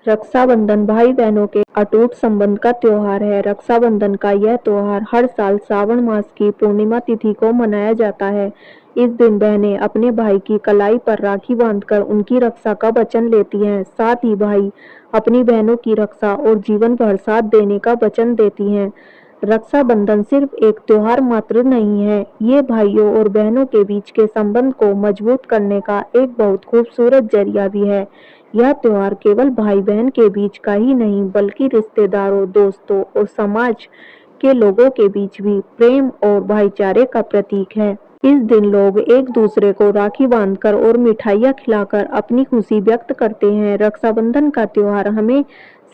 रक्षाबंधन भाई बहनों के अटूट संबंध का त्योहार है। रक्षाबंधन का यह त्योहार हर साल श्रावण मास की पूर्णिमा तिथि को मनाया जाता है। इस दिन बहनें अपने भाई की कलाई पर राखी बांधकर उनकी रक्षा का वचन लेती हैं। साथ ही भाई अपनी बहनों की रक्षा और जीवन भर साथ देने का वचन देती हैं। रक्षाबंधन सिर्फ एक त्योहार मात्र नहीं है, ये भाइयों और बहनों के बीच के संबंध को मजबूत करने का एक बहुत खूबसूरत जरिया भी है। यह त्योहार केवल भाई बहन के बीच का ही नहीं, बल्कि रिश्तेदारों, दोस्तों और समाज के लोगों के बीच भी प्रेम और भाईचारे का प्रतीक है। इस दिन लोग एक दूसरे को राखी बांधकर और मिठाइयाँ खिलाकर अपनी खुशी व्यक्त करते हैं। रक्षाबंधन का त्योहार हमें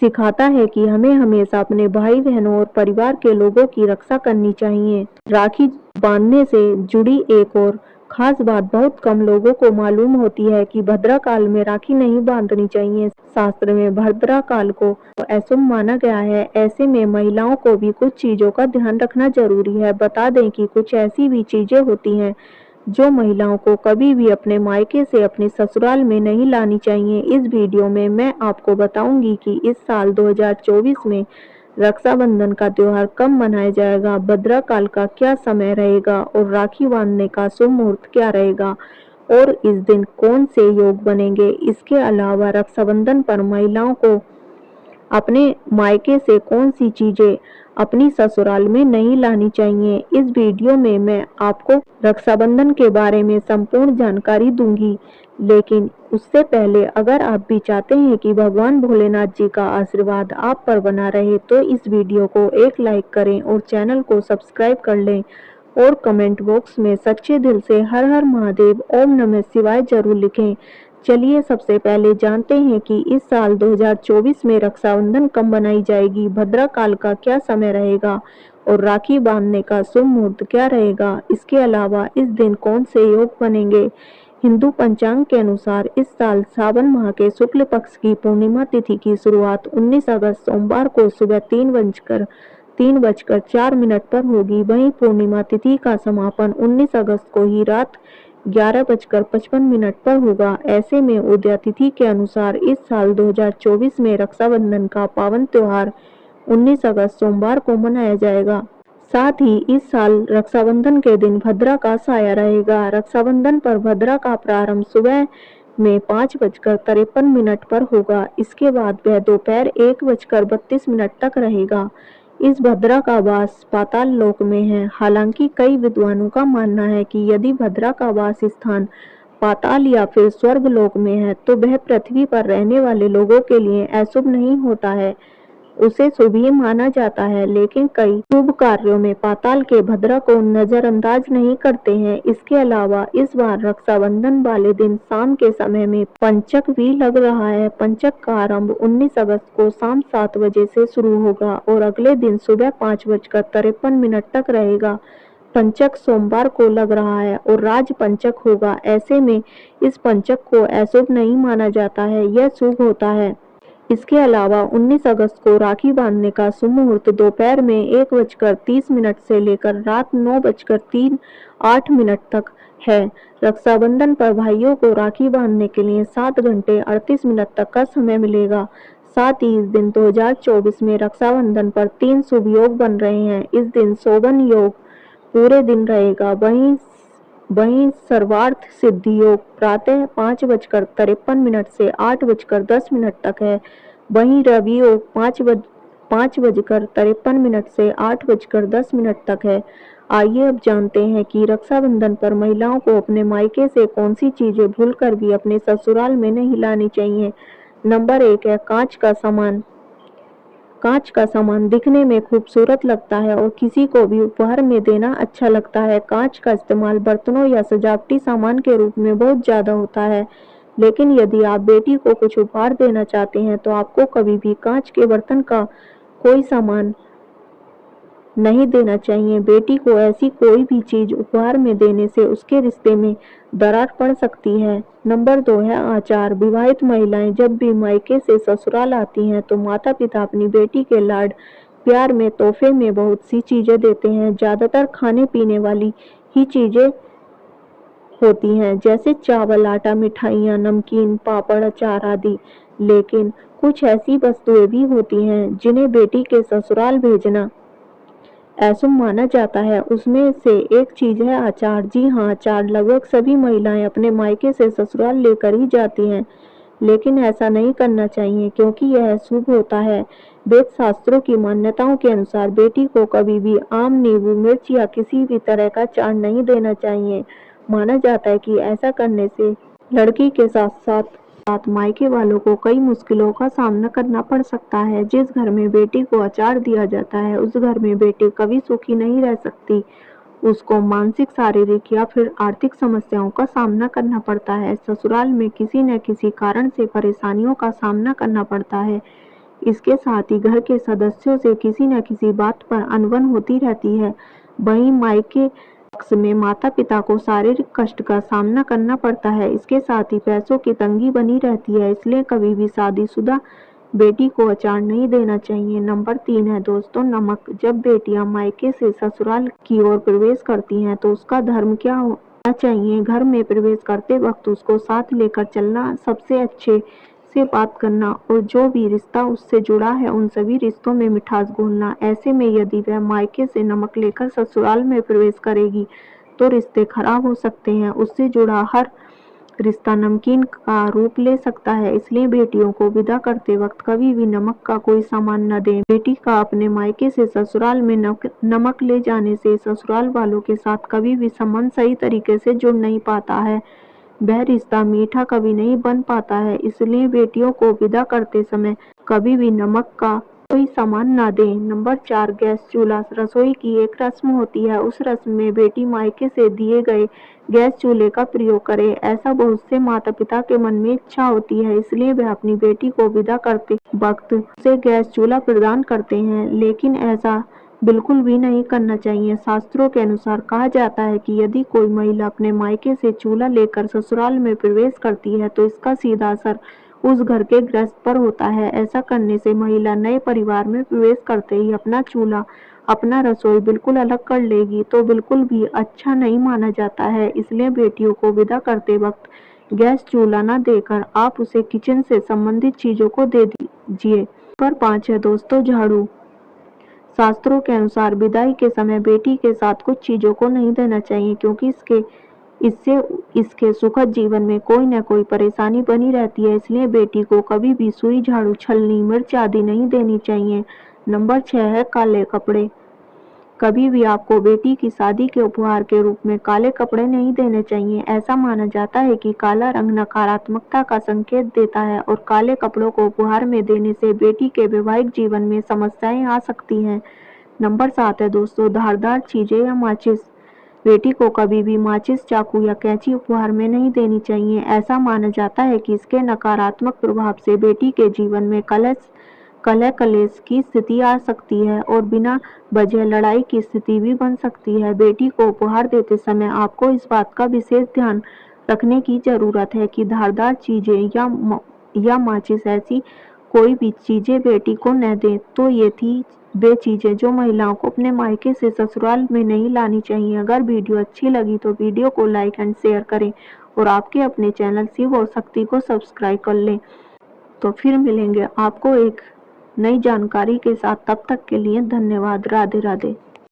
सिखाता है कि हमें हमेशा अपने भाई बहनों और परिवार के लोगों की रक्षा करनी चाहिए। राखी बांधने से जुड़ी एक और खास बात बहुत कम लोगों को मालूम होती है कि भद्रा काल में राखी नहीं बांधनी चाहिए। शास्त्र में भद्रा काल को अशुभ माना गया है। ऐसे में महिलाओं को भी कुछ चीजों का ध्यान रखना जरूरी है। बता दें कि कुछ ऐसी भी चीजें होती हैं जो महिलाओं को कभी भी अपने मायके से अपने ससुराल में नहीं लानी चाहिए। इस वीडियो में मैं आपको बताऊंगी कि इस साल 2024 में रक्षाबंधन का त्योहार कब मनाया जाएगा, भद्रा काल का क्या समय रहेगा और राखी बांधने का शुभ मुहूर्त क्या रहेगा और इस दिन कौन से योग बनेंगे। इसके अलावा रक्षाबंधन पर महिलाओं को अपने मायके से कौन सी चीजें अपनी ससुराल में नहीं लानी चाहिए। इस वीडियो में मैं आपको रक्षाबंधन के बारे में संपूर्ण जानकारी दूंगी, लेकिन उससे पहले अगर आप भी चाहते हैं कि भगवान भोलेनाथ जी का आशीर्वाद आप पर बना रहे तो इस वीडियो को एक लाइक करें और चैनल को सब्सक्राइब कर लें और कमेंट बॉक्स में सच्चे दिल से हर हर महादेव ओम नमः शिवाय जरूर लिखें। चलिए सबसे पहले जानते हैं कि इस साल 2024 में रक्षाबंधन कब मनाई जाएगी, भद्रा काल का क्या समय रहेगा और राखी बांधने का शुभ मुहूर्त क्या रहेगा। इसके अलावा इस दिन कौन से योग बनेंगे। हिंदू पंचांग के अनुसार इस साल सावन माह के शुक्ल पक्ष की पूर्णिमा तिथि की शुरुआत 19 अगस्त सोमवार को सुबह 3:04 पर होगी। वहीं पूर्णिमा तिथि का समापन 19 अगस्त को ही रात 11:55 पर होगा। ऐसे में उदया तिथि के अनुसार इस साल 2024 में रक्षाबंधन का पावन त्योहार 19 अगस्त सोमवार को मनाया जाएगा। साथ ही इस साल रक्षाबंधन के दिन भद्रा का साया रहेगा। रक्षाबंधन पर भद्रा का प्रारंभ सुबह में 5:53 पर होगा। इसके बाद वह दोपहर 1:32 तक रहेगा। इस भद्रा का वास पाताल लोक में है। हालांकि कई विद्वानों का मानना है कि यदि भद्रा का वास स्थान पाताल या फिर स्वर्ग लोक में है तो वह पृथ्वी पर रहने वाले लोगों के लिए अशुभ नहीं होता है, उसे शुभ ही माना जाता है। लेकिन कई शुभ कार्यों में पाताल के भद्रा को नजरअंदाज नहीं करते हैं। इसके अलावा इस बार रक्षाबंधन वाले दिन शाम के समय में पंचक भी लग रहा है। पंचक का आरंभ 19 अगस्त को शाम 7 बजे से शुरू होगा और अगले दिन सुबह 5:53 तक रहेगा। पंचक सोमवार को लग रहा है और राज पंचक होगा। ऐसे में इस पंचक को अशुभ नहीं माना जाता है, यह शुभ होता है। इसके अलावा 19 अगस्त को राखी बांधने का शुभ मुहूर्त दोपहर में 1:30 से लेकर रात 9:38 तक है। रक्षाबंधन पर भाइयों को राखी बांधने के लिए 7:38 तक का समय मिलेगा। साथ ही इस दिन 2024 में रक्षाबंधन पर 3 शुभ योग बन रहे हैं। इस दिन शोभन योग पूरे दिन रहेगा। वहीं सर्वार्थ सिद्धि योग प्रातः 5:53 से 8:10 तक है। वहीं रवि योग 5:53 से 8:10 तक है। आइए अब जानते हैं कि रक्षाबंधन पर महिलाओं को अपने मायके से कौन सी चीजें भूलकर भी अपने ससुराल में नहीं लानी चाहिए। नंबर 1 है कांच का सामान। कांच का सामान दिखने में खूबसूरत लगता है और किसी को भी उपहार में देना अच्छा लगता है। कांच का इस्तेमाल बर्तनों या सजावटी सामान के रूप में बहुत ज्यादा होता है, लेकिन यदि आप बेटी को कुछ उपहार देना चाहते हैं तो आपको कभी भी कांच के बर्तन का कोई सामान नहीं देना चाहिए। बेटी को ऐसी कोई भी चीज उपहार में देने से उसके रिश्ते में दरार पड़ सकती है। नंबर 2 है आचार। विवाहित महिलाएं जब भी मायके से ससुराल आती हैं तो माता पिता अपनी बेटी के लाड प्यार में तोहफे में बहुत सी चीजें देते हैं। ज्यादातर खाने पीने वाली ही चीजें होती हैं, जैसे चावल, आटा, मिठाइयाँ, नमकीन, पापड़, अचार आदि। लेकिन कुछ ऐसी वस्तुएं भी होती हैं जिन्हें बेटी के ससुराल भेजना ऐसा माना जाता है। उसमें से एक चीज है अचार। जी हाँ, अचार लगभग सभी महिलाएं अपने मायके से ससुराल लेकर ही जाती हैं, लेकिन ऐसा नहीं करना चाहिए क्योंकि यह शुभ होता है। वेद शास्त्रों की मान्यताओं के अनुसार बेटी को कभी भी आम, नींबू, मिर्च या किसी भी तरह का अचार नहीं देना चाहिए। माना जाता है कि ऐसा करने से लड़की के साथ साथ मायके वालों को कई मुश्किलों का सामना करना पड़ सकता है। जिस घर में बेटी को अचार दिया जाता है उस घर में बेटी कभी सुखी नहीं रह सकती। उसको मानसिक, शारीरिक या फिर आर्थिक समस्याओं का सामना करना पड़ता है। ससुराल में किसी न किसी कारण से परेशानियों का सामना करना पड़ता है। इसके साथ ही घर के सदस्यों से किसी न किसी बात पर अनबन होती रहती है। वहीं मायके पक्ष में माता पिता को शारीरिक कष्ट का सामना करना पड़ता है। इसके साथ ही पैसों की तंगी बनी रहती है, इसलिए कभी भी शादीशुदा बेटी को अचार नहीं देना चाहिए। नंबर 3 है दोस्तों नमक। जब बेटियां मायके से ससुराल की ओर प्रवेश करती हैं तो उसका धर्म क्या होना चाहिए? घर में प्रवेश करते वक्त उसको साथ लेकर चलना, सबसे अच्छे से बात करना और जो भी रिश्ता उससे जुड़ा है उन सभी रिश्तों में मिठास घोलना। ऐसे में यदि वह मायके से नमक लेकर ससुराल में प्रवेश करेगी तो रिश्ते खराब हो सकते हैं। उससे जुड़ा हर रिश्ता नमकीन का रूप ले सकता है, इसलिए बेटियों को विदा करते वक्त कभी भी नमक का कोई सामान न दें। बेटी का अपने मायके से ससुराल में नमक ले जाने से ससुराल वालों के साथ कभी भी संबंध सही तरीके से जुड़ नहीं पाता है। वह रिश्ता मीठा कभी नहीं बन पाता है, इसलिए बेटियों को विदा करते समय कभी भी नमक का कोई सामान ना दें। नंबर 4 गैस चूल्हा। रसोई की एक रस्म होती है, उस रस्म में बेटी मायके से दिए गए गैस चूल्हे का प्रयोग करे। ऐसा बहुत से माता पिता के मन में इच्छा होती है, इसलिए वह अपनी बेटी को विदा करते वक्त उसे गैस चूल्हा प्रदान करते हैं, लेकिन ऐसा बिल्कुल भी नहीं करना चाहिए। शास्त्रों के अनुसार कहा जाता है कि यदि कोई महिला अपने मायके से चूल्हा लेकर ससुराल में प्रवेश करती है तो इसका सीधा असर उस घर के गृहस्थ पर होता है। ऐसा करने से महिला नए परिवार में प्रवेश करते ही अपना चूल्हा, अपना रसोई बिल्कुल अलग कर लेगी, तो बिल्कुल भी अच्छा नहीं माना जाता है। इसलिए बेटियों को विदा करते वक्त गैस चूल्हा न देकर आप उसे किचन से संबंधित चीजों को दे दीजिए। नंबर 5 है दोस्तों झाड़ू। शास्त्रों के अनुसार विदाई के समय बेटी के साथ कुछ चीजों को नहीं देना चाहिए क्योंकि इससे इसके सुखद जीवन में कोई न कोई परेशानी बनी रहती है, इसलिए बेटी को कभी भी सुई, झाड़ू, छलनी, मिर्च आदि नहीं देनी चाहिए। नंबर 6 है काले कपड़े। कभी भी आपको बेटी की शादी के उपहार के रूप में काले कपड़े नहीं देने चाहिए। ऐसा माना जाता है कि काला रंग नकारात्मकता का संकेत देता है और काले कपड़ों को उपहार में देने से बेटी के वैवाहिक जीवन में समस्याएं आ सकती हैं। नंबर 7 है दोस्तों धारदार चीजें या माचिस। बेटी को कभी भी माचिस, चाकू या कैंची उपहार में नहीं देनी चाहिए। ऐसा माना जाता है कि इसके नकारात्मक प्रभाव से बेटी के जीवन में कलह कलेश की स्थिति आ सकती है और बिना वजह लड़ाई की स्थिति भी बन सकती है। बेटी को उपहार देते समय आपको इस बात का विशेष ध्यान रखने की जरूरत है कि धारदार चीजें या माचिस ऐसी कोई भी चीजें बेटी को न दें। तो ये थी वे चीजें जो महिलाओं को अपने मायके से ससुराल में नहीं लानी चाहिए। अगर वीडियो अच्छी लगी तो वीडियो को लाइक एंड शेयर करें और आपके अपने चैनल शिव और शक्ति को सब्सक्राइब कर लें। तो फिर मिलेंगे आपको एक नई जानकारी के साथ, तब तक के लिए धन्यवाद। राधे राधे।